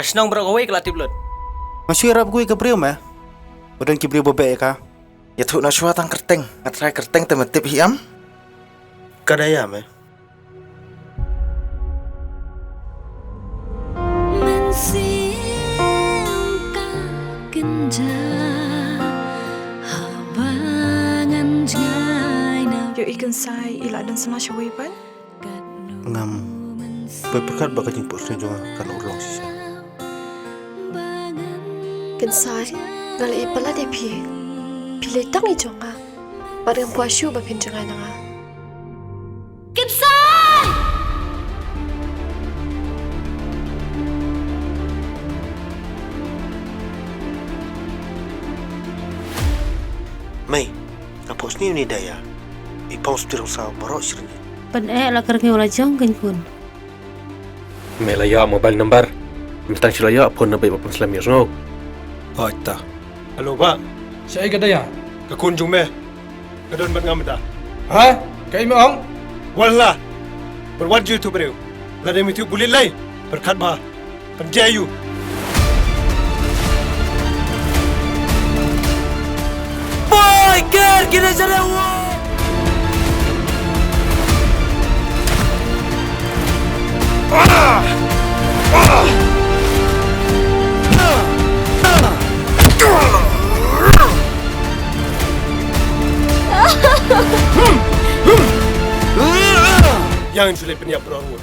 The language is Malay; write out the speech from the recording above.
Kasnong berawai ke latih belut. Masih harap gue ke beriu mah. Udah ke beriu bebek ka. Ya tu nak syuat tang kerteng. Ngatrai kerteng temetip hiam. Kadaya mah. Yo ikan sai ila dan sama syawai pan. Ngam. Berpekat bakal jemput juga kan urang sisa. Kensai ngalai pala de pi. Pilih tang i jonga. Barang puasyu ba pinjangan nga. Kensai! Mai, apa usni ni daya? Ipaus tirau sa barok sirnya. Pan la kerenge wala jang kan kun. Melaya mobile number. Mestang silaya pun nabai bapang Islam ya. Oh, tak. Halo, Pak. Saya Gadaya. Kekunjung meh. Kedon bat ngam ta. Ha? Kay mo ang? Wallah. Berwajib tu beriu. Ladai mitu bulil lai. Berkat bah. Penjayu. Boy, ker kita jarawa. Yang sulit penyiap berawal.